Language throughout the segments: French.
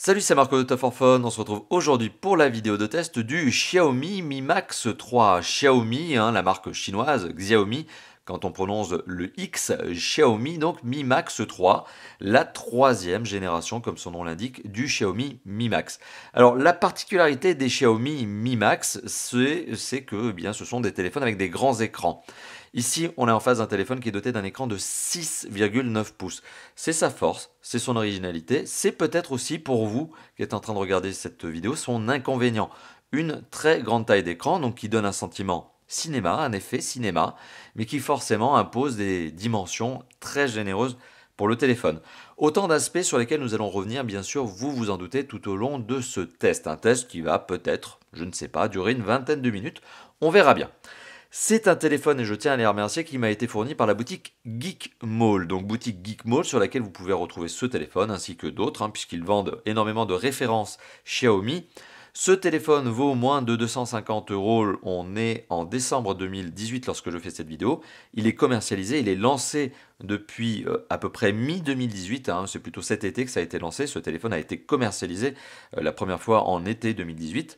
Salut, c'est Marco de Top for Fun. On se retrouve aujourd'hui pour la vidéo de test du Xiaomi Mi Max 3. Xiaomi, la marque chinoise Xiaomi, quand on prononce le X, Xiaomi, donc Mi Max 3, la troisième génération, comme son nom l'indique, du Xiaomi Mi Max. Alors, la particularité des Xiaomi Mi Max, c'est que ce sont des téléphones avec des grands écrans. Ici, on est en face d'un téléphone qui est doté d'un écran de 6,9 pouces. C'est sa force, c'est son originalité, c'est peut-être aussi pour vous qui êtes en train de regarder cette vidéo son inconvénient. Une très grande taille d'écran, donc qui donne un sentiment cinéma, un effet cinéma, mais qui forcément impose des dimensions très généreuses pour le téléphone. Autant d'aspects sur lesquels nous allons revenir, bien sûr, vous vous en doutez, tout au long de ce test. Un test qui va peut-être, je ne sais pas, durer une vingtaine de minutes. On verra bien. C'est un téléphone, et je tiens à les remercier, qui m'a été fourni par la boutique Geek Mall. Donc boutique Geek Mall sur laquelle vous pouvez retrouver ce téléphone ainsi que d'autres, puisqu'ils vendent énormément de références Xiaomi. Ce téléphone vaut moins de 250 euros. On est en décembre 2018 lorsque je fais cette vidéo. Il est commercialisé, il est lancé depuis à peu près mi-2018. C'est plutôt cet été que ça a été lancé. Ce téléphone a été commercialisé la première fois en été 2018.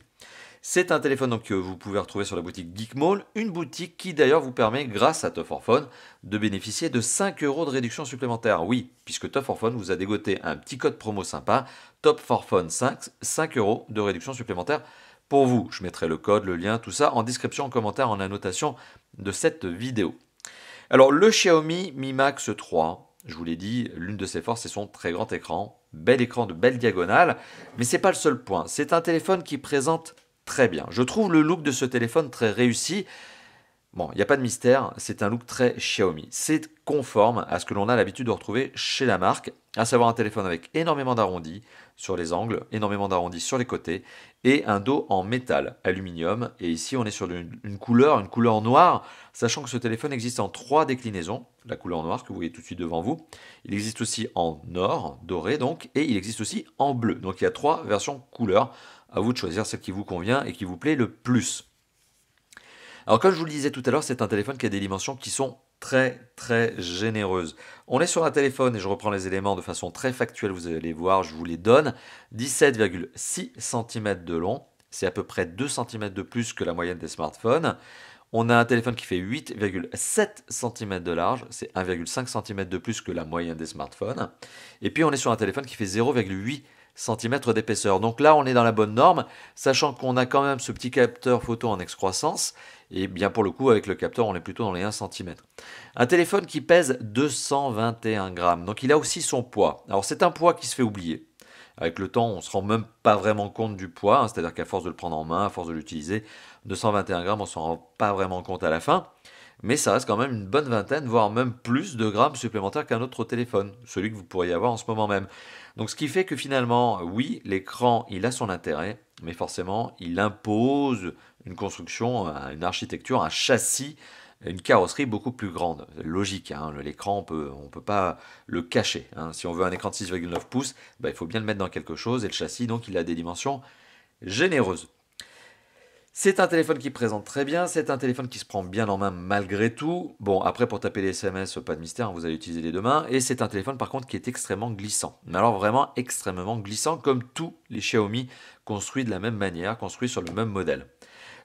C'est un téléphone donc, que vous pouvez retrouver sur la boutique Geek Mall, une boutique qui d'ailleurs vous permet, grâce à Top for Fun, de bénéficier de 5 euros de réduction supplémentaire. Oui, puisque Top for Fun vous a dégoté un petit code promo sympa, Top for Fun 5 euros de réduction supplémentaire pour vous. Je mettrai le code, le lien, tout ça en description, en commentaire, en annotation de cette vidéo. Alors le Xiaomi Mi Max 3, je vous l'ai dit, l'une de ses forces c'est son très grand écran de belle diagonale, mais c'est pas le seul point. C'est un téléphone qui présente très bien. Je trouve le look de ce téléphone très réussi. Bon, il n'y a pas de mystère, c'est un look très Xiaomi. C'est conforme à ce que l'on a l'habitude de retrouver chez la marque, à savoir un téléphone avec énormément d'arrondis sur les angles, énormément d'arrondis sur les côtés, et un dos en métal, aluminium. Et ici, on est sur une couleur noire, sachant que ce téléphone existe en 3 déclinaisons. La couleur noire que vous voyez tout de suite devant vous. Il existe aussi en or, doré donc, et il existe aussi en bleu. Donc il y a 3 versions couleurs. À vous de choisir celle qui vous convient et qui vous plaît le plus. Alors comme je vous le disais tout à l'heure, c'est un téléphone qui a des dimensions qui sont très généreuses. On est sur un téléphone, et je reprends les éléments de façon très factuelle, vous allez voir, je vous les donne. 17,6 cm de long, c'est à peu près 2 cm de plus que la moyenne des smartphones. On a un téléphone qui fait 8,7 cm de large, c'est 1,5 cm de plus que la moyenne des smartphones. Et puis on est sur un téléphone qui fait 0,8 cm d'épaisseur. Donc là, on est dans la bonne norme, sachant qu'on a quand même ce petit capteur photo en excroissance, et bien pour le coup, avec le capteur, on est plutôt dans les 1 cm. Un téléphone qui pèse 221 grammes, donc il a aussi son poids. Alors c'est un poids qui se fait oublier. Avec le temps, on ne se rend même pas vraiment compte du poids, c'est-à-dire qu'à force de le prendre en main, à force de l'utiliser, 221 grammes, on ne s'en rend pas vraiment compte à la fin. Mais ça reste quand même une bonne vingtaine, voire même plus de grammes supplémentaires qu'un autre téléphone, celui que vous pourriez avoir en ce moment même. Donc ce qui fait que finalement, oui, l'écran, il a son intérêt, mais forcément, il impose une construction, une architecture, un châssis, une carrosserie beaucoup plus grande. Logique, l'écran, on peut pas le cacher. Si on veut un écran de 6,9 pouces, il faut bien le mettre dans quelque chose, et le châssis, donc, il a des dimensions généreuses. C'est un téléphone qui présente très bien, c'est un téléphone qui se prend bien en main malgré tout. Bon, après pour taper les SMS, pas de mystère, vous allez utiliser les deux mains. Et c'est un téléphone par contre qui est extrêmement glissant. Mais alors vraiment extrêmement glissant, comme tous les Xiaomi construits de la même manière, construits sur le même modèle.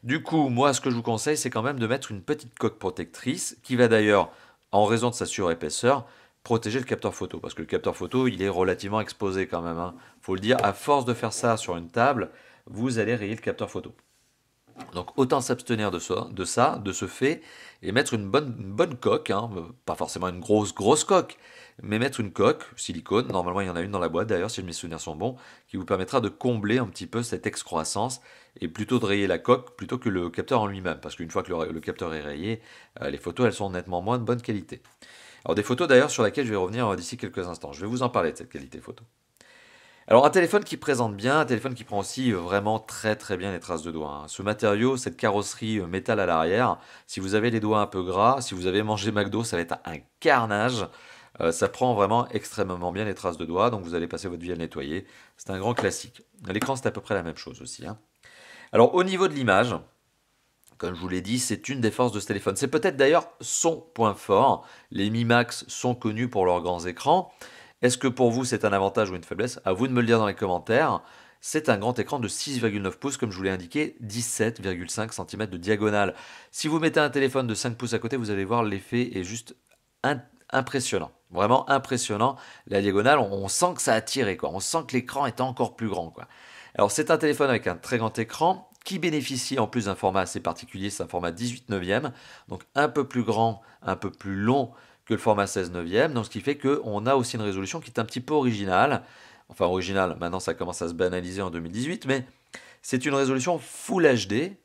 Du coup, moi ce que je vous conseille, c'est quand même de mettre une petite coque protectrice, qui va d'ailleurs, en raison de sa surépaisseur, protéger le capteur photo. Parce que le capteur photo, il est relativement exposé quand même. Faut le dire, à force de faire ça sur une table, vous allez rayer le capteur photo. Donc autant s'abstenir de ce fait, et mettre une bonne coque, pas forcément une grosse coque, mais mettre une coque, silicone, normalement il y en a une dans la boîte d'ailleurs si mes souvenirs sont bons, qui vous permettra de combler un petit peu cette excroissance, et plutôt de rayer la coque plutôt que le capteur en lui-même, parce qu'une fois que le capteur est rayé, les photos elles sont nettement moins de bonne qualité. Alors des photos d'ailleurs sur lesquelles je vais revenir d'ici quelques instants, je vais vous en parler de cette qualité photo. Alors un téléphone qui présente bien, un téléphone qui prend aussi vraiment très bien les traces de doigts. Ce matériau, cette carrosserie métal à l'arrière, si vous avez les doigts un peu gras, si vous avez mangé McDo, ça va être un carnage. Ça prend vraiment extrêmement bien les traces de doigts, donc vous allez passer votre vie à le nettoyer. C'est un grand classique. L'écran, c'est à peu près la même chose aussi. Alors au niveau de l'image, comme je vous l'ai dit, c'est une des forces de ce téléphone. C'est peut-être d'ailleurs son point fort. Les Mi Max sont connus pour leurs grands écrans. Est-ce que pour vous c'est un avantage ou une faiblesse? À vous de me le dire dans les commentaires. C'est un grand écran de 6,9 pouces, comme je vous l'ai indiqué, 17,5 cm de diagonale. Si vous mettez un téléphone de 5 pouces à côté, vous allez voir, l'effet est juste impressionnant. Vraiment impressionnant. La diagonale, on sent que ça a tiré, quoi. On sent que l'écran est encore plus grand, quoi. Alors c'est un téléphone avec un très grand écran qui bénéficie en plus d'un format assez particulier, c'est un format 18 neuvième, donc un peu plus grand, un peu plus long que le format 16 neuvième, donc ce qui fait qu'on a aussi une résolution qui est un petit peu originale. Enfin originale, maintenant ça commence à se banaliser en 2018, mais c'est une résolution Full HD+,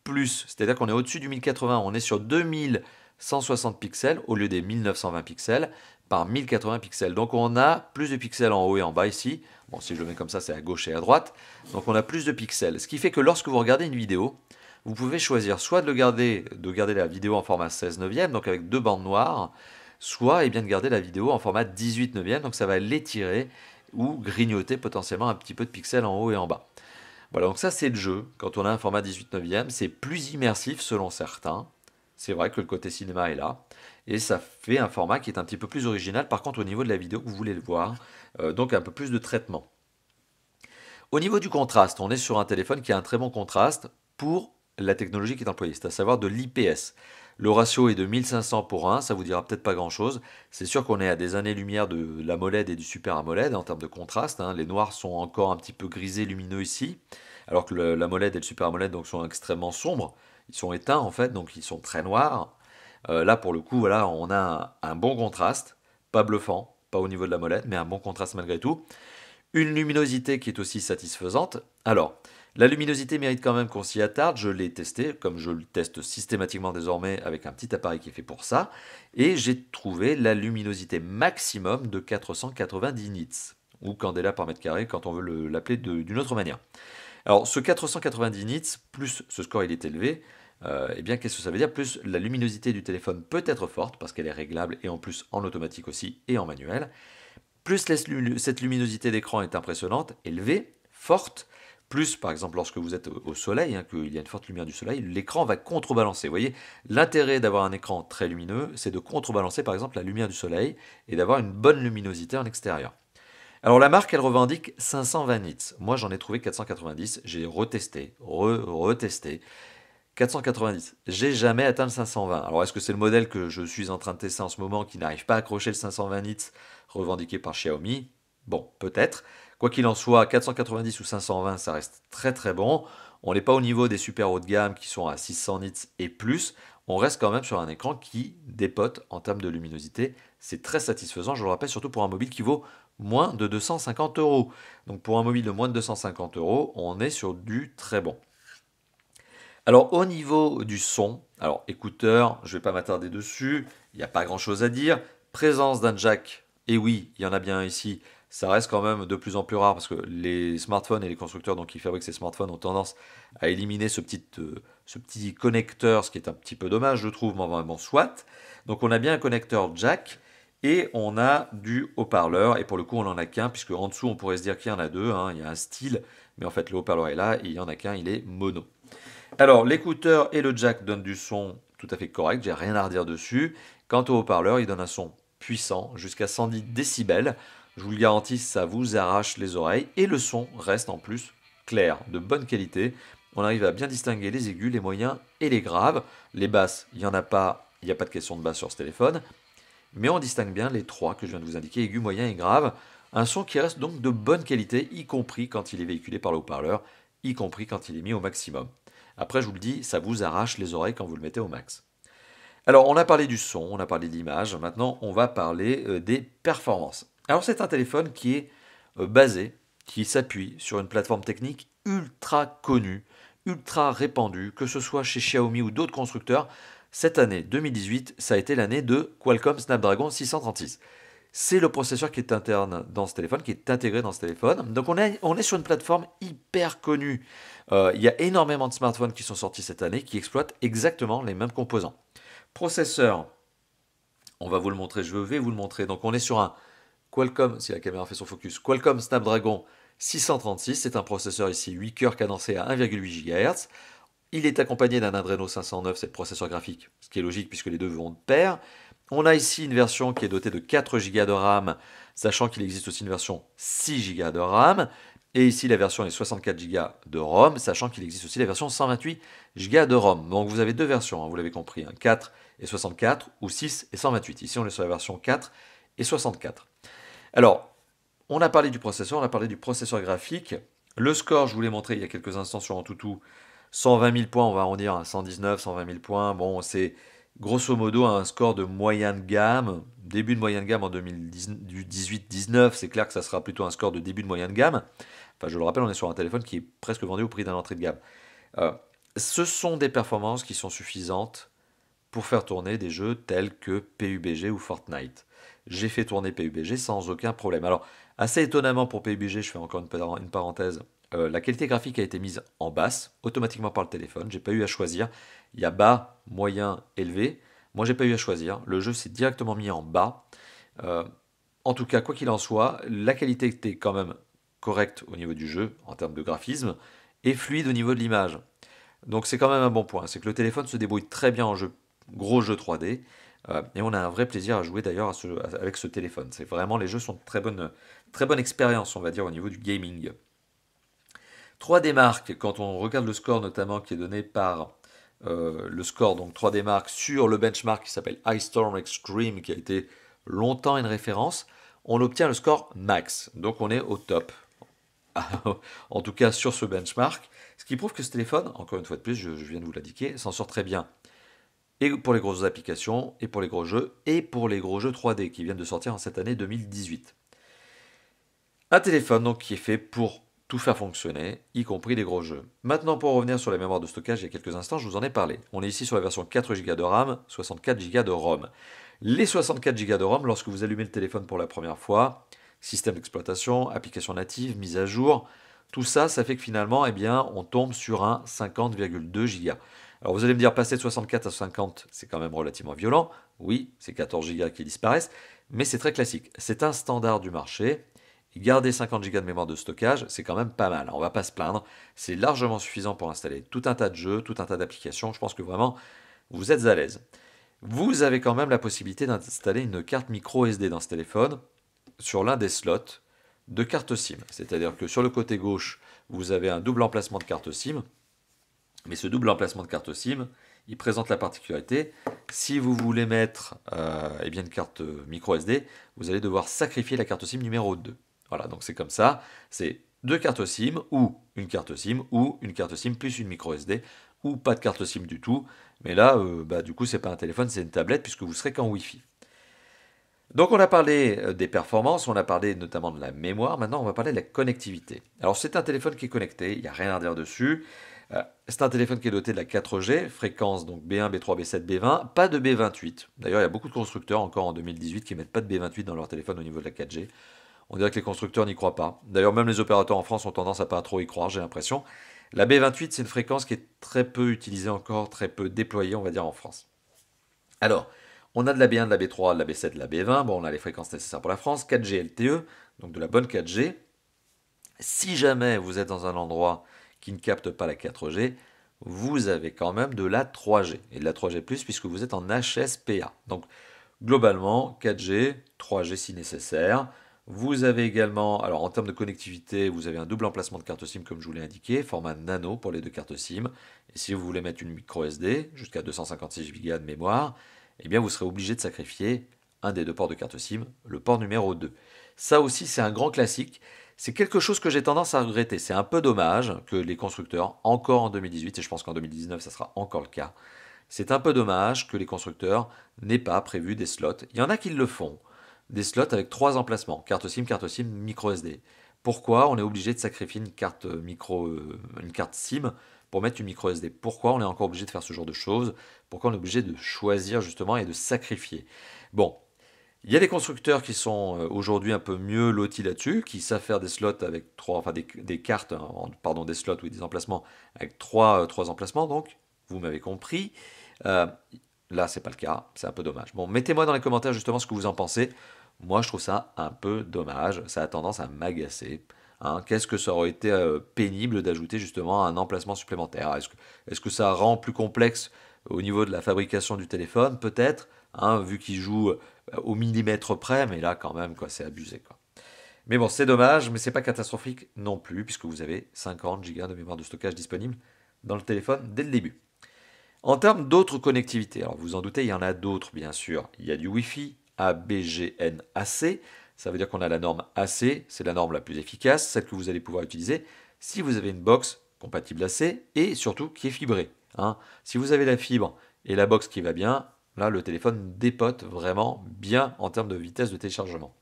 c'est-à-dire qu'on est au-dessus du 1080, on est sur 2160 pixels au lieu des 1920 pixels par 1080 pixels. Donc on a plus de pixels en haut et en bas ici. Bon, si je le mets comme ça, c'est à gauche et à droite. Donc on a plus de pixels. Ce qui fait que lorsque vous regardez une vidéo, vous pouvez choisir soit de garder la vidéo en format 16 neuvième, donc avec 2 bandes noires, soit de garder la vidéo en format 18 neuvième, donc ça va l'étirer ou grignoter potentiellement un petit peu de pixels en haut et en bas. Voilà, donc ça c'est le jeu. Quand on a un format 18 neuvième, c'est plus immersif selon certains. C'est vrai que le côté cinéma est là. Et ça fait un format qui est un petit peu plus original. Par contre, au niveau de la vidéo, vous voulez le voir, donc un peu plus de traitement. Au niveau du contraste, on est sur un téléphone qui a un très bon contraste pour la technologie qui est employée, c'est à savoir de l'IPS. Le ratio est de 1500 pour 1, ça vous dira peut-être pas grand-chose. C'est sûr qu'on est à des années-lumière de l'AMOLED et du Super AMOLED en termes de contraste. Hein. Les noirs sont encore un petit peu grisés, lumineux ici, alors que l'AMOLED et le Super AMOLED donc, sont extrêmement sombres. Ils sont éteints en fait, donc ils sont très noirs. Là, pour le coup, voilà, on a un bon contraste, pas bluffant, pas au niveau de l'AMOLED, mais un bon contraste malgré tout. Une luminosité qui est aussi satisfaisante. Alors, la luminosité mérite quand même qu'on s'y attarde. Je l'ai testé, comme je le teste systématiquement désormais avec un petit appareil qui est fait pour ça. Et j'ai trouvé la luminosité maximum de 490 nits, ou candela par mètre carré quand on veut l'appeler d'une autre manière. Alors, ce 490 nits, plus ce score il est élevé, eh bien, qu'est-ce que ça veut dire? Plus la luminosité du téléphone peut être forte, parce qu'elle est réglable, et en plus en automatique aussi, et en manuel. Plus cette luminosité d'écran est impressionnante, élevée, forte, plus par exemple lorsque vous êtes au soleil, hein, qu'il y a une forte lumière du soleil, l'écran va contrebalancer. Vous voyez, l'intérêt d'avoir un écran très lumineux, c'est de contrebalancer par exemple la lumière du soleil et d'avoir une bonne luminosité en extérieur. Alors la marque, elle revendique 520 nits. Moi, j'en ai trouvé 490. J'ai retesté, retesté. 490. J'ai jamais atteint le 520. Alors est-ce que c'est le modèle que je suis en train de tester en ce moment qui n'arrive pas à accrocher le 520 nits revendiqué par Xiaomi? Bon, peut-être. Quoi qu'il en soit, 490 ou 520, ça reste très très bon. On n'est pas au niveau des super haut de gamme qui sont à 600 nits et plus. On reste quand même sur un écran qui dépote en termes de luminosité. C'est très satisfaisant, je le rappelle, surtout pour un mobile qui vaut moins de 250 euros. Donc pour un mobile de moins de 250 euros, on est sur du très bon. Alors au niveau du son, alors écouteurs, je ne vais pas m'attarder dessus, il n'y a pas grand chose à dire. Présence d'un jack, et oui, il y en a bien ici, ça reste quand même de plus en plus rare parce que les smartphones et les constructeurs donc, qui fabriquent ces smartphones ont tendance à éliminer ce petit connecteur, ce qui est un petit peu dommage je trouve, mais bon, soit. Donc on a bien un connecteur jack et on a du haut-parleur, et pour le coup on n'en a qu'un, puisque en dessous on pourrait se dire qu'il y en a deux, hein, il y a un style, mais en fait le haut-parleur est là et il n'y en a qu'un, il est mono. Alors, l'écouteur et le jack donnent du son tout à fait correct, j'ai rien à redire dessus. Quant au haut-parleur, il donne un son puissant, jusqu'à 110 décibels. Je vous le garantis, ça vous arrache les oreilles. Et le son reste en plus clair, de bonne qualité. On arrive à bien distinguer les aigus, les moyens et les graves. Les basses, il n'y en a pas, il n'y a pas de question de basse sur ce téléphone. Mais on distingue bien les trois que je viens de vous indiquer, aigus, moyens et graves. Un son qui reste donc de bonne qualité, y compris quand il est véhiculé par le haut-parleur, y compris quand il est mis au maximum. Après, je vous le dis, ça vous arrache les oreilles quand vous le mettez au max. Alors, on a parlé du son, on a parlé de l'image, maintenant on va parler des performances. Alors, c'est un téléphone qui est basé, qui s'appuie sur une plateforme technique ultra connue, ultra répandue, que ce soit chez Xiaomi ou d'autres constructeurs. Cette année 2018, ça a été l'année de Qualcomm Snapdragon 636. C'est le processeur qui est interne dans ce téléphone, qui est intégré dans ce téléphone. Donc on est sur une plateforme hyper connue. Il y a énormément de smartphones qui sont sortis cette année qui exploitent exactement les mêmes composants. Processeur, on va vous le montrer, je vais vous le montrer. Donc on est sur un Qualcomm, si la caméra fait son focus, Qualcomm Snapdragon 636. C'est un processeur ici 8 cœurs cadencé à 1,8 GHz. Il est accompagné d'un Adreno 509, c'est le processeur graphique, ce qui est logique puisque les deux vont de pair. On a ici une version qui est dotée de 4 Go de RAM, sachant qu'il existe aussi une version 6 Go de RAM, et ici la version est 64 Go de ROM, sachant qu'il existe aussi la version 128 Go de ROM. Donc vous avez deux versions, hein, vous l'avez compris, hein, 4 et 64 ou 6 et 128. Ici on est sur la version 4 et 64. Alors, on a parlé du processeur, on a parlé du processeur graphique. Le score, je vous l'ai montré il y a quelques instants sur AnTuTu, 120 000 points, on va arrondir à 119, 120 000 points. Bon, c'est grosso modo un score de moyenne gamme, début de moyenne gamme en 2018-19. C'est clair que ça sera plutôt un score de début de moyenne gamme. Enfin, je le rappelle, on est sur un téléphone qui est presque vendu au prix d'un entrée de gamme. Ce sont des performances qui sont suffisantes pour faire tourner des jeux tels que PUBG ou Fortnite. J'ai fait tourner PUBG sans aucun problème. Alors, assez étonnamment pour PUBG, je fais encore une parenthèse, la qualité graphique a été mise en basse, automatiquement par le téléphone. J'ai pas eu à choisir. Il y a bas, moyen, élevé. Moi, j'ai pas eu à choisir. Le jeu s'est directement mis en bas. En tout cas, quoi qu'il en soit, la qualité était quand même correcte au niveau du jeu, en termes de graphisme, et fluide au niveau de l'image. Donc c'est quand même un bon point. C'est que le téléphone se débrouille très bien en jeu, gros jeu 3D. Et on a un vrai plaisir à jouer d'ailleurs avec ce téléphone. C'est vraiment, les jeux sont de très bonne expérience, on va dire, au niveau du gaming. 3D Mark, quand on regarde le score notamment qui est donné par le score, donc 3D Mark sur le benchmark qui s'appelle Ice Storm Extreme, qui a été longtemps une référence, on obtient le score max. Donc on est au top. En tout cas sur ce benchmark. Ce qui prouve que ce téléphone, encore une fois de plus, je viens de vous l'indiquer, s'en sort très bien. Et pour les grosses applications, et pour les gros jeux, et pour les gros jeux 3D qui viennent de sortir en cette année 2018. Un téléphone donc qui est fait pour tout faire fonctionner, y compris les gros jeux. Maintenant, pour revenir sur la mémoire de stockage, il y a quelques instants, je vous en ai parlé. On est ici sur la version 4 Go de RAM, 64 Go de ROM. Les 64 Go de ROM, lorsque vous allumez le téléphone pour la première fois, système d'exploitation, application native, mise à jour, tout ça, ça fait que finalement, eh bien, on tombe sur un 50,2 Go. Alors vous allez me dire, passer de 64 à 50, c'est quand même relativement violent. Oui, c'est 14 Go qui disparaissent, mais c'est très classique. C'est un standard du marché. Garder 50 Go de mémoire de stockage, c'est quand même pas mal. On va pas se plaindre. C'est largement suffisant pour installer tout un tas de jeux, tout un tas d'applications. Je pense que vraiment, vous êtes à l'aise. Vous avez quand même la possibilité d'installer une carte micro SD dans ce téléphone sur l'un des slots de carte SIM. C'est-à-dire que sur le côté gauche, vous avez un double emplacement de carte SIM. Mais ce double emplacement de carte SIM, il présente la particularité, si vous voulez mettre eh bien une carte micro SD, vous allez devoir sacrifier la carte SIM numéro 2. Voilà, donc c'est comme ça, c'est deux cartes SIM ou une carte SIM plus une micro SD ou pas de carte SIM du tout. Mais là, du coup, c'est pas un téléphone, c'est une tablette puisque vous serez qu'en Wi-Fi. Donc on a parlé des performances, on a parlé notamment de la mémoire, maintenant on va parler de la connectivité. Alors c'est un téléphone qui est connecté, il n'y a rien à dire dessus. C'est un téléphone qui est doté de la 4G, fréquence donc B1, B3, B7, B20, pas de B28. D'ailleurs il y a beaucoup de constructeurs encore en 2018 qui ne mettent pas de B28 dans leur téléphone au niveau de la 4G. On dirait que les constructeurs n'y croient pas. D'ailleurs même les opérateurs en France ont tendance à pas trop y croire, j'ai l'impression. La B28 c'est une fréquence qui est très peu utilisée encore, très peu déployée on va dire en France. Alors, on a de la B1, de la B3, de la B7, de la B20. Bon, on a les fréquences nécessaires pour la France. 4G LTE, donc de la bonne 4G. Si jamais vous êtes dans un endroit qui ne capte pas la 4G, vous avez quand même de la 3G. Et de la 3G+, puisque vous êtes en HSPA. Donc, globalement, 4G, 3G si nécessaire. Vous avez également, alors en termes de connectivité, vous avez un double emplacement de carte SIM comme je vous l'ai indiqué, format nano pour les deux cartes SIM. Et si vous voulez mettre une micro SD, jusqu'à 256 Go de mémoire, eh bien vous serez obligé de sacrifier un des deux ports de carte SIM, le port numéro 2. Ça aussi, c'est un grand classique. C'est quelque chose que j'ai tendance à regretter. C'est un peu dommage que les constructeurs, encore en 2018, et je pense qu'en 2019, ça sera encore le cas, c'est un peu dommage que les constructeurs n'aient pas prévu des slots. Il y en a qui le font. Des slots avec 3 emplacements, carte SIM, micro SD. Pourquoi on est obligé de sacrifier une carte une carte SIM pour mettre une micro SD? Pourquoi on est encore obligé de faire ce genre de choses? Pourquoi on est obligé de choisir justement et de sacrifier? Bon, il y a des constructeurs qui sont aujourd'hui un peu mieux lotis là-dessus, qui savent faire des slots avec des cartes, pardon, des slots, oui, des emplacements avec trois emplacements, donc, vous m'avez compris. Là, c'est pas le cas, c'est un peu dommage. Bon, mettez-moi dans les commentaires justement ce que vous en pensez. Moi, je trouve ça un peu dommage, ça a tendance à m'agacer. Hein. Qu'est-ce que ça aurait été pénible d'ajouter justement un emplacement supplémentaire? Est-ce que ça rend plus complexe au niveau de la fabrication du téléphone? Peut-être, hein, vu qu'il joue au millimètre près, mais là quand même, quoi, c'est abusé, quoi. Mais bon, c'est dommage, mais c'est pas catastrophique non plus, puisque vous avez 50 Go de mémoire de stockage disponible dans le téléphone dès le début. En termes d'autres connectivités, alors vous en doutez, il y en a d'autres bien sûr. Il y a du Wi-Fi ABGN-AC, ça veut dire qu'on a la norme AC, c'est la norme la plus efficace, celle que vous allez pouvoir utiliser si vous avez une box compatible AC et surtout qui est fibrée, hein. Si vous avez la fibre et la box qui va bien, là le téléphone dépote vraiment bien en termes de vitesse de téléchargement.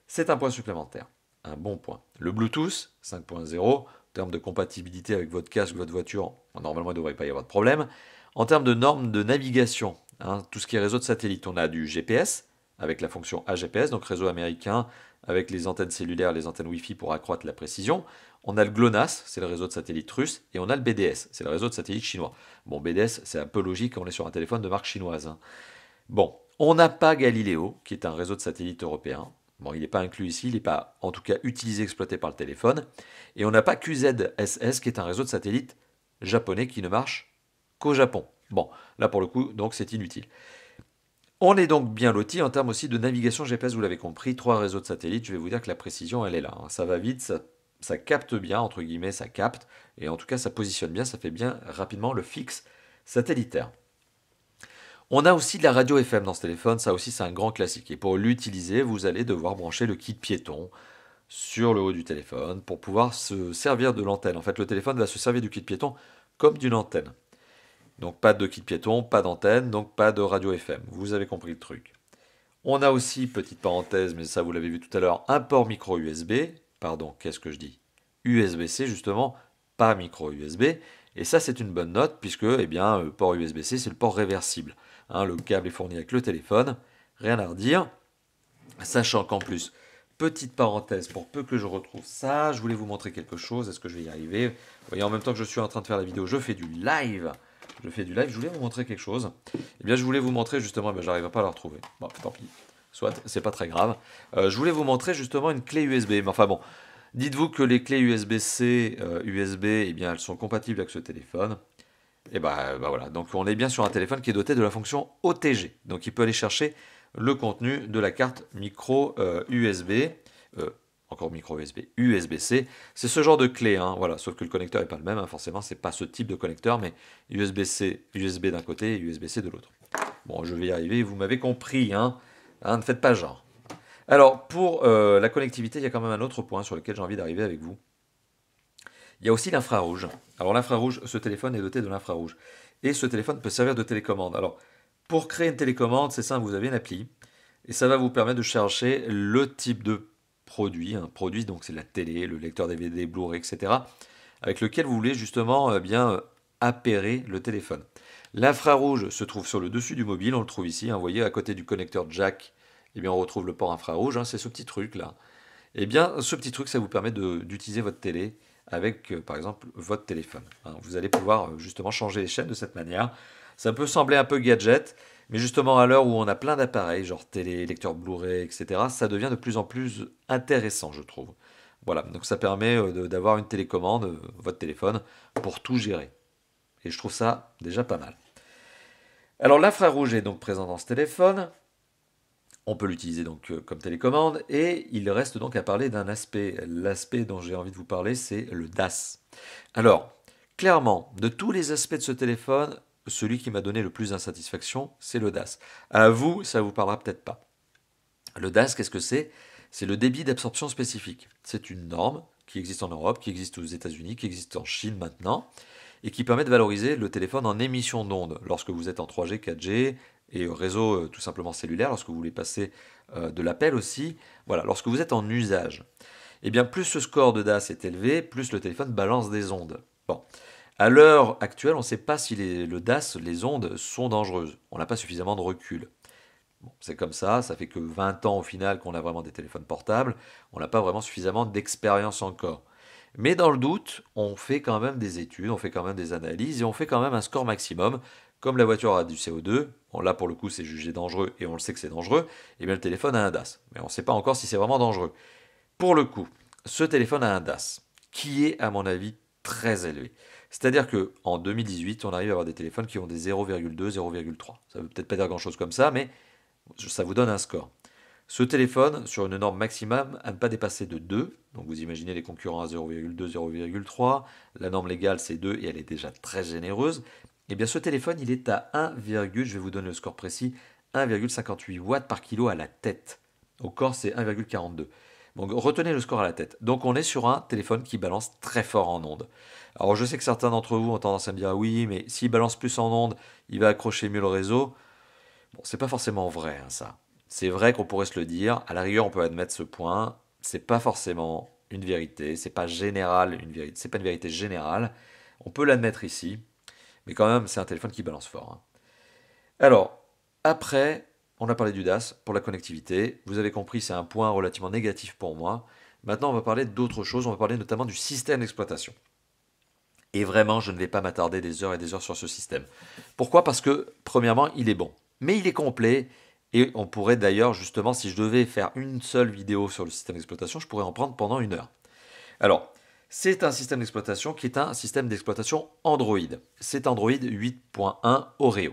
C'est un point supplémentaire, un bon point. Le Bluetooth 5.0, en termes de compatibilité avec votre casque, votre voiture, normalement il ne devrait pas y avoir de problème. En termes de normes de navigation, hein, tout ce qui est réseau de satellite, on a du GPS avec la fonction AGPS, donc réseau américain avec les antennes cellulaires, les antennes Wi-Fi pour accroître la précision. On a le GLONASS, c'est le réseau de satellite russe, et on a le BDS, c'est le réseau de satellite chinois. Bon, BDS, c'est un peu logique, on est sur un téléphone de marque chinoise, hein. Bon, on n'a pas Galileo, qui est un réseau de satellite européen. Bon, il n'est pas inclus ici, il n'est pas en tout cas utilisé, exploité par le téléphone. Et on n'a pas QZSS, qui est un réseau de satellite japonais qui ne marche qu'au Japon. Bon, là pour le coup, donc c'est inutile. On est donc bien loti en termes aussi de navigation GPS, vous l'avez compris, 3 réseaux de satellites, je vais vous dire que la précision, elle est là, hein. Ça va vite, ça capte bien, entre guillemets, ça capte, et en tout cas ça positionne bien, ça fait bien rapidement le fixe satellitaire. On a aussi de la radio FM dans ce téléphone, ça aussi c'est un grand classique. Et pour l'utiliser, vous allez devoir brancher le kit piéton sur le haut du téléphone pour pouvoir se servir de l'antenne. En fait, le téléphone va se servir du kit piéton comme d'une antenne. Donc pas de kit piéton, pas d'antenne, donc pas de radio FM. Vous avez compris le truc. On a aussi, petite parenthèse, mais ça vous l'avez vu tout à l'heure, un port micro USB. Pardon, qu'est-ce que je dis? USB-C justement, pas micro USB. Et ça c'est une bonne note puisque eh bien, le port USB-C c'est le port réversible, hein, le câble est fourni avec le téléphone, rien à redire. Sachant qu'en plus, petite parenthèse, pour peu que je retrouve ça, je voulais vous montrer quelque chose. Est-ce que je vais y arriver? Vous voyez, en même temps que je suis en train de faire la vidéo, je fais du live. Je voulais vous montrer quelque chose. Eh bien, je voulais vous montrer justement, ben, j'arrive pas à la retrouver. Bon, tant pis. Soit, c'est pas très grave. Je voulais vous montrer justement une clé USB. Mais enfin bon, dites-vous que les clés USB-C, USB, eh bien, elles sont compatibles avec ce téléphone. Et bah voilà, donc on est bien sur un téléphone qui est doté de la fonction OTG. Donc il peut aller chercher le contenu de la carte micro USB, encore micro USB, USB-C. C'est ce genre de clé, hein, voilà, sauf que le connecteur n'est pas le même, hein, forcément, c'est pas ce type de connecteur, mais USB-C, USB d'un côté et USB-C de l'autre. Bon, je vais y arriver, vous m'avez compris, hein, ne faites pas genre. Alors, pour la connectivité, il y a quand même un autre point sur lequel j'ai envie d'arriver avec vous. Il y a aussi l'infrarouge. Alors l'infrarouge, ce téléphone est doté de l'infrarouge. Et ce téléphone peut servir de télécommande. Alors, pour créer une télécommande, c'est simple, vous avez une appli. Et ça va vous permettre de chercher le type de produit. Un produit, donc c'est la télé, le lecteur DVD, Blu-ray, etc. Avec lequel vous voulez justement appairer le téléphone. L'infrarouge se trouve sur le dessus du mobile, on le trouve ici. Hein, vous voyez, à côté du connecteur jack, eh bien, on retrouve le port infrarouge. Hein, c'est ce petit truc là. Eh bien, ce petit truc, ça vous permet d'utiliser votre télé avec, par exemple, votre téléphone, hein. Vous allez pouvoir justement changer les chaînes de cette manière. Ça peut sembler un peu gadget, mais justement à l'heure où on a plein d'appareils, genre télé, lecteur Blu-ray, etc., ça devient de plus en plus intéressant, je trouve. Voilà, donc ça permet d'avoir une télécommande, votre téléphone, pour tout gérer. Et je trouve ça déjà pas mal. Alors l'infrarouge est donc présent dans ce téléphone. On peut l'utiliser donc comme télécommande et il reste donc à parler d'un aspect. L'aspect dont j'ai envie de vous parler, c'est le DAS. Alors, clairement, de tous les aspects de ce téléphone, celui qui m'a donné le plus d'insatisfaction, c'est le DAS. À vous, ça vous parlera peut-être pas. Le DAS, qu'est-ce que c'est? C'est le débit d'absorption spécifique. C'est une norme qui existe en Europe, qui existe aux États-Unis, qui existe en Chine maintenant, et qui permet de valoriser le téléphone en émission d'ondes lorsque vous êtes en 3G, 4G, et réseau tout simplement cellulaire, lorsque vous voulez passer de l'appel aussi, voilà, lorsque vous êtes en usage. Et bien plus ce score de DAS est élevé, plus le téléphone balance des ondes. Bon, à l'heure actuelle, on ne sait pas si le DAS, les ondes, sont dangereuses. On n'a pas suffisamment de recul. Bon, c'est comme ça fait que 20 ans au final qu'on a vraiment des téléphones portables, on n'a pas vraiment suffisamment d'expérience encore. Mais dans le doute, on fait quand même des études, on fait quand même des analyses et on fait quand même un score maximum. Comme la voiture a du CO2, bon, là pour le coup c'est jugé dangereux et on le sait que c'est dangereux, et bien le téléphone a un DAS. Mais on ne sait pas encore si c'est vraiment dangereux. Pour le coup, ce téléphone a un DAS qui est à mon avis très élevé. C'est-à-dire qu'en 2018, on arrive à avoir des téléphones qui ont des 0,2, 0,3. Ça ne veut peut-être pas dire grand-chose comme ça, mais ça vous donne un score. Ce téléphone, sur une norme maximum, à ne pas dépasser de 2, donc vous imaginez les concurrents à 0,2, 0,3, la norme légale c'est 2 et elle est déjà très généreuse, et bien ce téléphone il est à 1, je vais vous donner le score précis, 1,58 watts par kilo à la tête. Au corps c'est 1,42. Donc retenez le score à la tête. Donc on est sur un téléphone qui balance très fort en ondes. Alors je sais que certains d'entre vous ont tendance à me dire oui, mais s'il balance plus en ondes, il va accrocher mieux le réseau. Bon, c'est pas forcément vrai, hein, ça. C'est vrai qu'on pourrait se le dire. À la rigueur, on peut admettre ce point. C'est pas forcément une vérité. C'est pas général, une vérité. C'est pas une vérité générale. On peut l'admettre ici, mais quand même, c'est un téléphone qui balance fort, hein. Alors, après, on a parlé du DAS pour la connectivité. Vous avez compris, c'est un point relativement négatif pour moi. Maintenant, on va parler d'autres choses. On va parler notamment du système d'exploitation. Et vraiment, je ne vais pas m'attarder des heures et des heures sur ce système. Pourquoi? Parce que, premièrement, il est bon. Mais il est complet. Et on pourrait d'ailleurs, justement, si je devais faire une seule vidéo sur le système d'exploitation, je pourrais en prendre pendant 1 heure. Alors, c'est un système d'exploitation qui est un système d'exploitation Android. C'est Android 8.1 Oreo,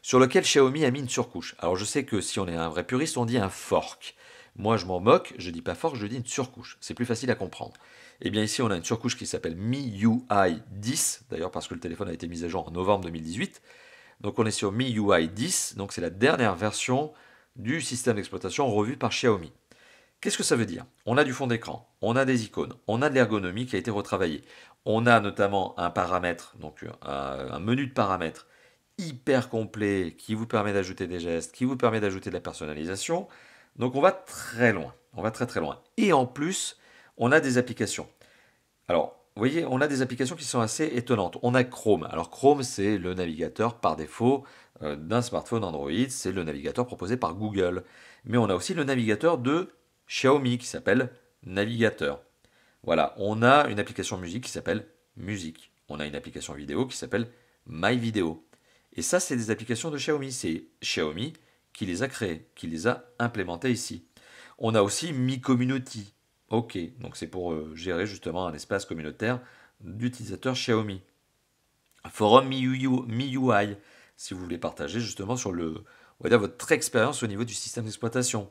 sur lequel Xiaomi a mis une surcouche. Alors, je sais que si on est un vrai puriste, on dit un fork. Moi, je m'en moque, je dis pas fork, je dis une surcouche. C'est plus facile à comprendre. Et bien ici, on a une surcouche qui s'appelle MIUI 10, d'ailleurs parce que le téléphone a été mis à jour en novembre 2018. Donc on est sur MIUI 10, donc c'est la dernière version du système d'exploitation revu par Xiaomi. Qu'est-ce que ça veut dire? On a du fond d'écran, on a des icônes, on a de l'ergonomie qui a été retravaillée. On a notamment un paramètre, donc un menu de paramètres hyper complet qui vous permet d'ajouter des gestes, qui vous permet d'ajouter de la personnalisation. Donc on va très loin, on va très très loin. Et en plus, on a des applications. Alors, vous voyez, on a des applications qui sont assez étonnantes. On a Chrome. Alors Chrome, c'est le navigateur par défaut d'un smartphone Android. C'est le navigateur proposé par Google. Mais on a aussi le navigateur de Xiaomi qui s'appelle Navigateur. Voilà, on a une application musique qui s'appelle Musique. On a une application vidéo qui s'appelle My Video. Et ça, c'est des applications de Xiaomi. C'est Xiaomi qui les a créées, qui les a implémentées ici. On a aussi Mi Community. Ok, donc c'est pour gérer justement un espace communautaire d'utilisateurs Xiaomi. Forum MIUI, si vous voulez partager justement sur on va dire votre expérience au niveau du système d'exploitation.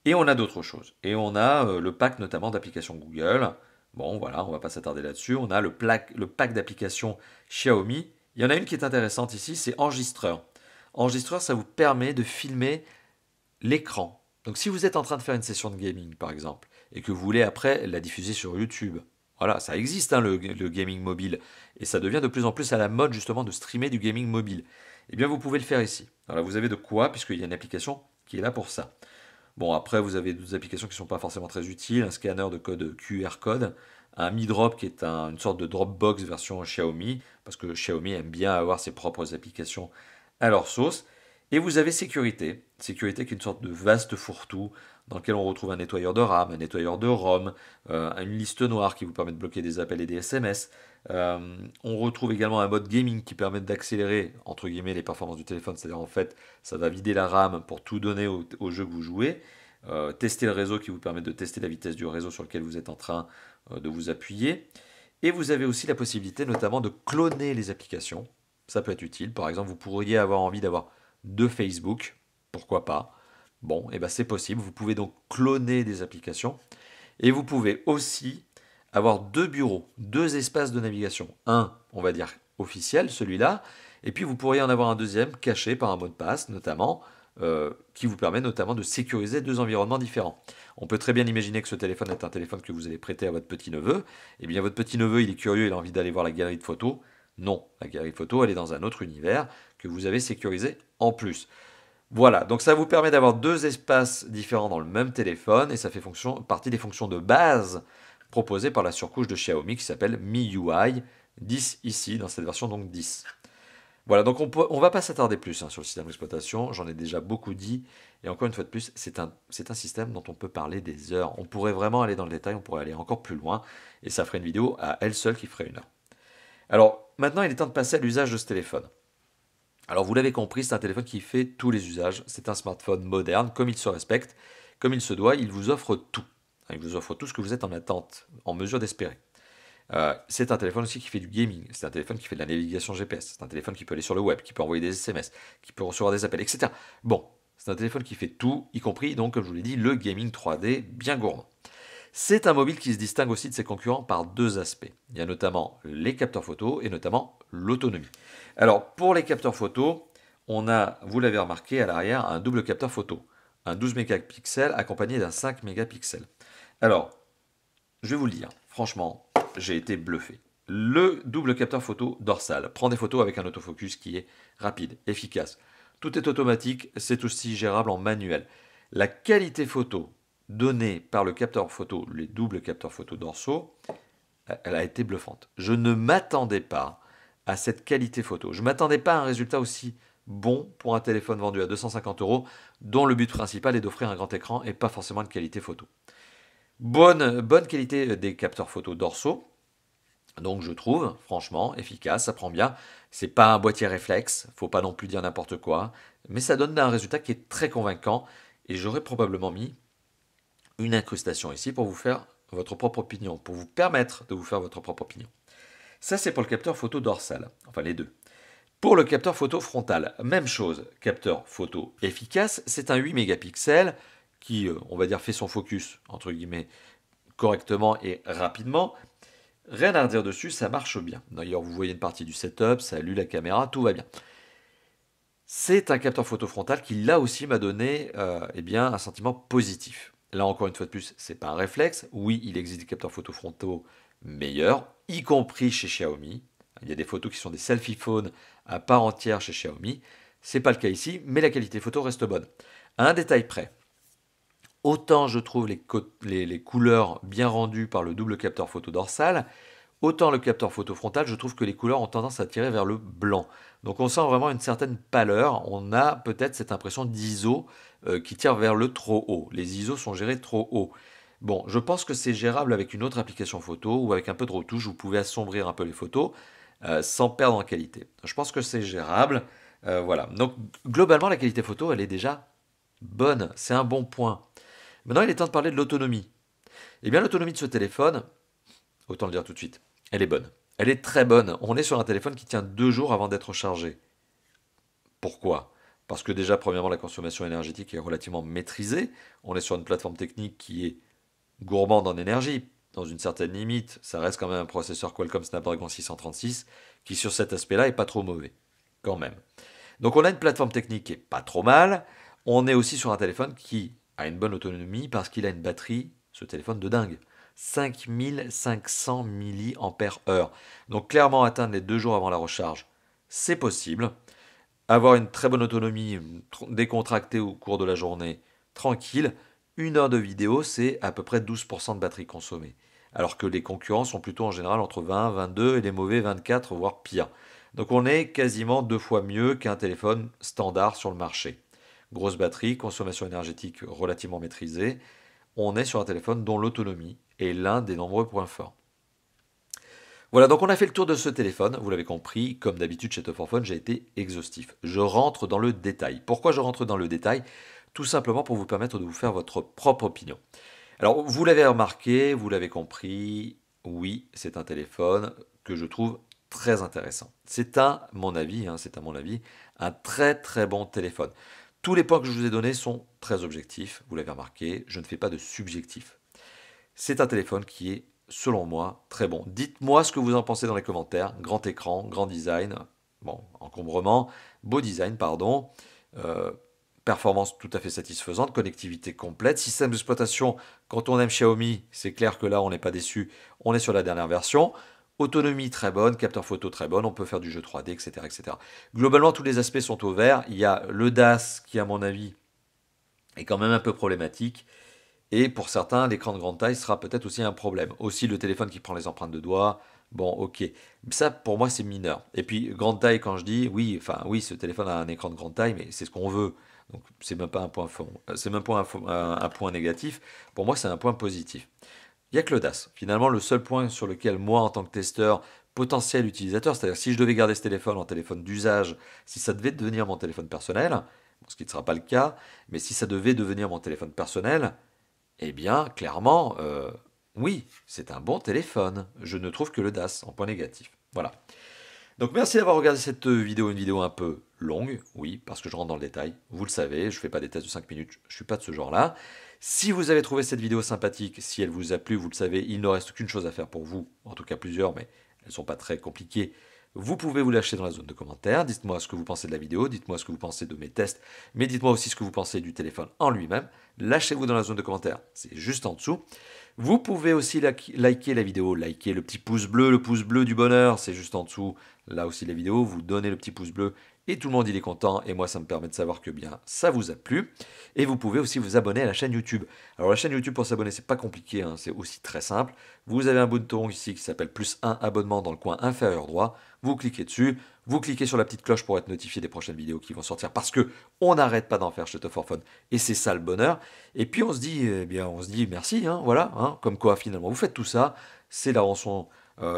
Et on a d'autres choses. Et on a le pack notamment d'applications Google. Bon, voilà, on ne va pas s'attarder là-dessus. On a le pack d'applications Xiaomi. Il y en a une qui est intéressante ici, c'est Enregistreur. Enregistreur, ça vous permet de filmer l'écran. Donc si vous êtes en train de faire une session de gaming, par exemple, et que vous voulez après la diffuser sur YouTube, voilà, ça existe, hein, le gaming mobile, et ça devient de plus en plus à la mode justement de streamer du gaming mobile. Eh bien vous pouvez le faire ici. Voilà, vous avez de quoi, puisqu'il y a une application qui est là pour ça. Bon, après, vous avez d'autres applications qui ne sont pas forcément très utiles, un scanner de code QR code, un Mi Drop qui est une sorte de Dropbox version Xiaomi, parce que Xiaomi aime bien avoir ses propres applications à leur sauce. Et vous avez sécurité, sécurité qui est une sorte de vaste fourre-tout dans lequel on retrouve un nettoyeur de RAM, un nettoyeur de ROM, une liste noire qui vous permet de bloquer des appels et des SMS. On retrouve également un mode gaming qui permet d'accélérer entre guillemets les performances du téléphone, c'est-à-dire en fait ça va vider la RAM pour tout donner au jeu que vous jouez. Tester le réseau qui vous permet de tester la vitesse du réseau sur lequel vous êtes en train de vous appuyer. Et vous avez aussi la possibilité notamment de cloner les applications. Ça peut être utile. Par exemple, vous pourriez avoir envie d'avoir de Facebook, pourquoi pas. Bon, et ben c'est possible. Vous pouvez donc cloner des applications. Et vous pouvez aussi avoir 2 bureaux, 2 espaces de navigation. Un, on va dire officiel, celui-là. Et puis vous pourriez en avoir un deuxième caché par un mot de passe, notamment, qui vous permet notamment de sécuriser 2 environnements différents. On peut très bien imaginer que ce téléphone est un téléphone que vous allez prêter à votre petit-neveu. Eh bien, votre petit-neveu, il est curieux, il a envie d'aller voir la galerie de photos. Non, la galerie de photos, elle est dans un autre univers que vous avez sécurisé en plus. Voilà, donc ça vous permet d'avoir 2 espaces différents dans le même téléphone et ça fait partie des fonctions de base proposées par la surcouche de Xiaomi qui s'appelle MIUI 10 ici, dans cette version donc 10. Voilà, donc on va pas s'attarder plus sur le système d'exploitation, j'en ai déjà beaucoup dit, et encore une fois de plus, c'est un système dont on peut parler des heures. On pourrait vraiment aller dans le détail, on pourrait aller encore plus loin, et ça ferait une vidéo à elle seule qui ferait 1 heure. Alors, maintenant il est temps de passer à l'usage de ce téléphone. Alors vous l'avez compris, c'est un téléphone qui fait tous les usages. C'est un smartphone moderne, comme il se respecte, comme il se doit. Il vous offre tout. Il vous offre tout ce que vous êtes en attente, en mesure d'espérer. C'est un téléphone aussi qui fait du gaming. C'est un téléphone qui fait de la navigation GPS. C'est un téléphone qui peut aller sur le web, qui peut envoyer des SMS, qui peut recevoir des appels, etc. Bon, C'est un téléphone qui fait tout, y compris, donc, comme je vous l'ai dit, le gaming 3D bien gourmand. C'est un mobile qui se distingue aussi de ses concurrents par deux aspects. Il y a notamment les capteurs photo et notamment l'autonomie. Alors, pour les capteurs photo, on a, vous l'avez remarqué, à l'arrière, un double capteur photo. Un 12 mégapixels accompagné d'un 5 mégapixels. Alors, je vais vous le dire, franchement, j'ai été bluffé. Le double capteur photo dorsal prend des photos avec un autofocus qui est rapide, efficace. Tout est automatique, c'est aussi gérable en manuel. La qualité photo donnée par le capteur photo, les doubles capteurs photo dorsaux, elle a été bluffante. Je ne m'attendais pas à cette qualité photo. Je ne m'attendais pas à un résultat aussi bon pour un téléphone vendu à 250 euros, dont le but principal est d'offrir un grand écran et pas forcément une qualité photo. Bonne qualité des capteurs photo dorsaux. Donc je trouve, franchement, efficace, ça prend bien. C'est pas un boîtier réflexe, faut pas non plus dire n'importe quoi, mais ça donne un résultat qui est très convaincant. Et j'aurais probablement mis une incrustation ici pour vous faire votre propre opinion, pour vous permettre de vous faire votre propre opinion. Ça, c'est pour le capteur photo dorsal, enfin les deux. Pour le capteur photo frontal, même chose, capteur photo efficace, c'est un 8 mégapixels qui, on va dire, fait son focus, entre guillemets, correctement et rapidement. Rien à redire dessus, ça marche bien. D'ailleurs, vous voyez une partie du setup, ça allume la caméra, tout va bien. C'est un capteur photo frontal qui, là aussi, m'a donné eh bien, un sentiment positif. Là, encore une fois de plus, c'est pas un réflexe. Oui, il existe des capteurs photo frontaux meilleurs, y compris chez Xiaomi. Il y a des photos qui sont des selfie phones à part entière chez Xiaomi. C'est pas le cas ici, mais la qualité photo reste bonne. À un détail près, autant je trouve les couleurs bien rendues par le double capteur photo dorsal, autant le capteur photo frontal, je trouve que les couleurs ont tendance à tirer vers le blanc. Donc on sent vraiment une certaine pâleur, on a peut-être cette impression d'ISO qui tire vers le trop haut. Les ISO sont gérés trop haut. Bon, je pense que c'est gérable avec une autre application photo ou avec un peu de retouche, vous pouvez assombrir un peu les photos sans perdre en qualité. Je pense que c'est gérable. Voilà. Donc globalement, la qualité photo, elle est déjà bonne, c'est un bon point. Maintenant, il est temps de parler de l'autonomie. Eh bien, l'autonomie de ce téléphone, autant le dire tout de suite, elle est bonne. Elle est très bonne. On est sur un téléphone qui tient 2 jours avant d'être chargé. Pourquoi? Parce que déjà, premièrement, la consommation énergétique est relativement maîtrisée. On est sur une plateforme technique qui est gourmande en énergie. Dans une certaine limite, ça reste quand même un processeur Qualcomm Snapdragon 636 qui, sur cet aspect-là, est pas trop mauvais. Quand même. Donc on a une plateforme technique qui est pas trop mal. On est aussi sur un téléphone qui a une bonne autonomie parce qu'il a une batterie, ce téléphone de dingue. 5500 mAh. Donc clairement atteindre les 2 jours avant la recharge, c'est possible. Avoir une très bonne autonomie, décontractée au cours de la journée, tranquille. 1 heure de vidéo, c'est à peu près 12% de batterie consommée. Alors que les concurrents sont plutôt en général entre 20, 22 et les mauvais 24, voire pire. Donc on est quasiment 2 fois mieux qu'un téléphone standard sur le marché. Grosse batterie, consommation énergétique relativement maîtrisée. On est sur un téléphone dont l'autonomie est l'un des nombreux points forts. Voilà, donc on a fait le tour de ce téléphone, vous l'avez compris, comme d'habitude chez Top 4 Phone, j'ai été exhaustif. Je rentre dans le détail. Pourquoi je rentre dans le détail? Tout simplement pour vous permettre de vous faire votre propre opinion. Alors, vous l'avez remarqué, vous l'avez compris, oui, c'est un téléphone que je trouve très intéressant. C'est à mon avis, un très très bon téléphone. Tous les points que je vous ai donnés sont très objectifs, vous l'avez remarqué, je ne fais pas de subjectif. C'est un téléphone qui est, selon moi, très bon. Dites-moi ce que vous en pensez dans les commentaires. Grand écran, grand design, bon, encombrement, beau design, pardon. Performance tout à fait satisfaisante, connectivité complète, système d'exploitation, quand on aime Xiaomi, c'est clair que là on n'est pas déçu, on est sur la dernière version. Autonomie très bonne, capteur photo très bonne, on peut faire du jeu 3D, etc., etc. Globalement, tous les aspects sont au vert. Il y a le DAS qui, à mon avis, est quand même un peu problématique. Et pour certains, l'écran de grande taille sera peut-être aussi un problème. Aussi, le téléphone qui prend les empreintes de doigts. Bon, ok. Ça, pour moi, c'est mineur. Et puis, grande taille, quand je dis, oui, enfin, oui, ce téléphone a un écran de grande taille, mais c'est ce qu'on veut. Donc, c'est même pas un point fond. C'est même pas un point négatif. Pour moi, c'est un point positif. Il n'y a que le DAS. Finalement, le seul point sur lequel moi, en tant que testeur, potentiel utilisateur, c'est-à-dire si je devais garder ce téléphone en téléphone d'usage, si ça devait devenir mon téléphone personnel, bon, ce qui ne sera pas le cas, mais si ça devait devenir mon téléphone personnel, eh bien, clairement, oui, c'est un bon téléphone. Je ne trouve que le DAS en point négatif. Voilà. Donc merci d'avoir regardé cette vidéo, une vidéo un peu longue, oui, parce que je rentre dans le détail, vous le savez, je ne fais pas des tests de 5 minutes, je ne suis pas de ce genre-là. Si vous avez trouvé cette vidéo sympathique, si elle vous a plu, vous le savez, il ne reste qu'une chose à faire pour vous, en tout cas plusieurs, mais elles ne sont pas très compliquées. Vous pouvez vous lâcher dans la zone de commentaires, dites-moi ce que vous pensez de la vidéo, dites-moi ce que vous pensez de mes tests, mais dites-moi aussi ce que vous pensez du téléphone en lui-même. Lâchez-vous dans la zone de commentaires, c'est juste en dessous. Vous pouvez aussi liker la vidéo, liker le petit pouce bleu du bonheur, c'est juste en dessous. Là aussi la vidéo, vous donnez le petit pouce bleu et tout le monde il est content et moi ça me permet de savoir que bien ça vous a plu. Et vous pouvez aussi vous abonner à la chaîne YouTube. Alors la chaîne YouTube pour s'abonner c'est pas compliqué, hein, c'est aussi très simple. Vous avez un bouton ici qui s'appelle +1 abonnement dans le coin inférieur droit. Vous cliquez dessus, vous cliquez sur la petite cloche pour être notifié des prochaines vidéos qui vont sortir parce que on n'arrête pas d'en faire chez Top 4 Fun et c'est ça le bonheur. Et puis on se dit, eh bien, on se dit merci, hein, voilà, hein, comme quoi finalement vous faites tout ça, c'est la rançon,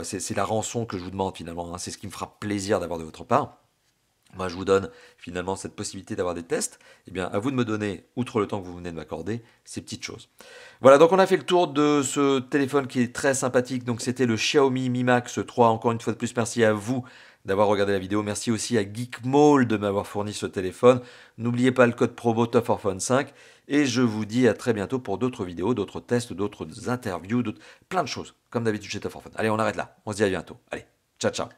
c'est la rançon que je vous demande finalement, hein, c'est ce qui me fera plaisir d'avoir de votre part. Moi, je vous donne finalement cette possibilité d'avoir des tests. Eh bien, à vous de me donner, outre le temps que vous venez de m'accorder, ces petites choses. Voilà, donc on a fait le tour de ce téléphone qui est très sympathique. Donc, c'était le Xiaomi Mi Max 3. Encore une fois de plus, merci à vous d'avoir regardé la vidéo. Merci aussi à Geekmall de m'avoir fourni ce téléphone. N'oubliez pas le code promo TOP4FUN5. Et je vous dis à très bientôt pour d'autres vidéos, d'autres tests, d'autres interviews, plein de choses, comme d'habitude chez Top 4 Fun. Allez, on arrête là. On se dit à bientôt. Allez, ciao, ciao.